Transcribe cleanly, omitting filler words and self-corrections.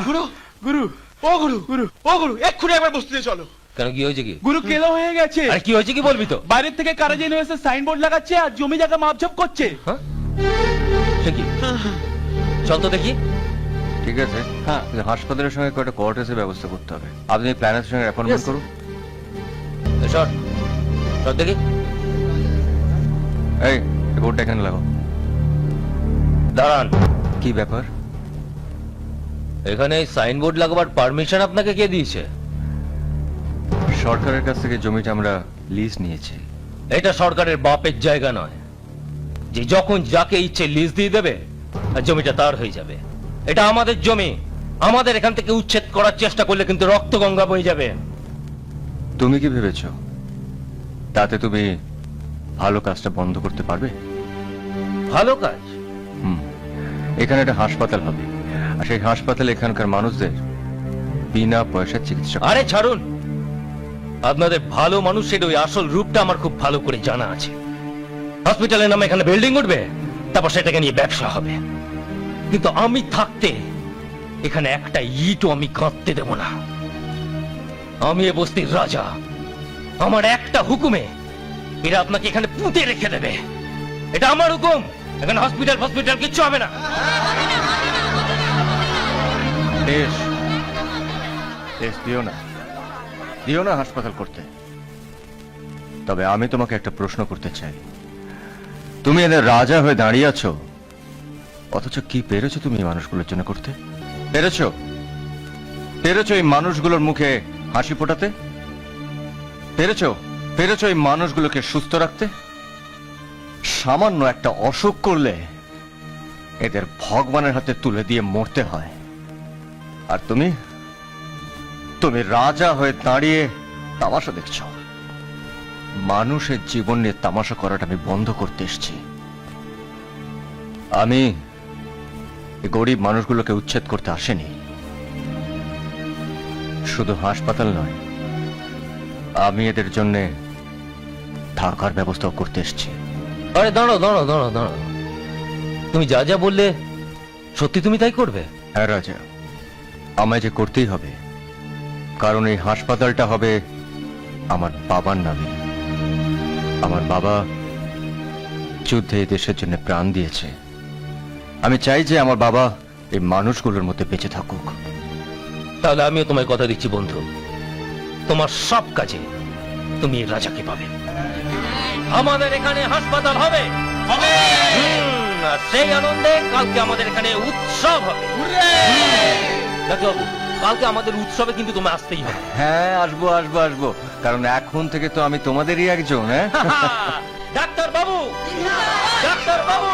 গুরু গুরু ও গুরু গুরু ও গুরু এক্ষুনি একবার বসতে চলো। কেন, কি হয়েছে? কি গুরু কেলো হয়ে গেছে। আরে কি হয়েছে কি বলবি তো? বাইরের থেকে কারা যেন এসে সাইনবোর্ড লাগাচ্ছে আর জমি জায়গা মাপঝাপ করছে। হ্যাঁ, সে কি? চল তো দেখি। ঠিক আছে, হ্যাঁ। কিন্তু হাসপাতালের সঙ্গে কয়েকটা কোয়ার্টার্সের ব্যবস্থা করতে হবে। আপনি প্ল্যানের সঙ্গে অ্যাপয়েন্টমেন্ট Yes. করুন। শট শট দেখি। এই বোর্ডটা এখানে লাগাও। দাঁড়ান, কি ব্যাপার? এখানে সাইনবোর্ড লাগাবার পারমিশন আপনাকে কে দিয়েছে? সরকারের কাছ থেকে জমিটা আমরা লিজ নিয়েছি। এটা সরকারের বাপের জায়গা নয় যে যখন যাকে ইচ্ছে লিজ দিয়ে দেবে আর জমিটা তার হয়ে যাবে। এটা আমাদের জমি। আমাদের এখান থেকে উচ্ছেদ করার চেষ্টা করলে কিন্তু রক্ত গঙ্গা বয়ে যাবে। তুমি কি ভেবেছো তাতে তুমি ভালো কাজটা বন্ধ করতে পারবে? ভালো কাজ? হুম, এখানে একটা হাসপাতাল হবে, আর সেই হাসপাতালে এখানকার মানুষদের বিনা পয়সার চিকিৎসা। আরে ছাড়ুন, আপনাদের ভালো মানুষের ওই আসল রূপটা আমার খুব ভালো করে জানা আছে। হসপিটালের নামে এখানে বিল্ডিং উঠবে, তারপর সেটাকে নিয়ে ব্যবসা হবে। কিন্তু আমি থাকতে এখানে একটা ইটও আমি কাঁদতে দেব না। আমি এ বস্তির রাজা। আমার একটা হুকুমে এরা আপনাকে এখানে পুঁতে রেখে দেবে। এটা আমার হুকুম। এখানে হসপিটাল কিচ্ছু হবে না। দেশ দিও না হাসপাতাল করতে। তবে আমি তোমাকে একটা প্রশ্ন করতে চাই। তুমি এদের রাজা হয়ে দাঁড়িয়ে আছো, অথচ কি পেরেছো তুমি এই মানুষগুলোর জন্য করতে? পেরেছো এই মানুষগুলোর মুখে হাসি ফোটাতে? পেরেছো এই মানুষগুলোকে সুস্থ রাখতে? সামান্য একটা অসুখ করলে এদের ভগবানের হাতে তুলে দিয়ে মরতে হয়। আর তুমি রাজা হয়ে দাঁড়িয়ে তামাশা দেখছো। মানুষের জীবন নিয়ে তামাশা করাটা আমি বন্ধ করতে এসেছি। আমি এই গরিব মানুষগুলোকে উচ্ছেদ করতে আসেনি। শুধু হাসপাতাল নয়, আমি এদের জন্য থাকার ব্যবস্থাও করতে এসেছি। আরে দাঁড়াও। তুমি যা যা বললে সত্যি তুমি তাই করবে? হ্যাঁ রাজা, আমায় যে করতেই হবে, কারণ এই হাসপাতালটা হবে আমার বাবার নামে। আমার বাবা যুদ্ধে এই দেশের জন্য প্রাণ দিয়েছে। আমি চাই যে আমার বাবা এই মানুষগুলোর মধ্যে বেঁচে থাকুক। তাহলে আমিও তোমায় কথা দিচ্ছি বন্ধু, তোমার সব কাজে তুমি এই রাজাকে পাবে। আমাদের এখানে হাসপাতাল হবে। আর সেই আনন্দে কালকে আমাদের এখানে উৎসব হবে। ডাক্তারবাবু, কালকে আমাদের উৎসবে কিন্তু তোমায় আসতেই হবে। হ্যাঁ, আসবো, কারণ এখন থেকে তো আমি তোমাদেরই একজন। হ্যাঁ ডাক্তারবাবু, ডাক্তারবাবু,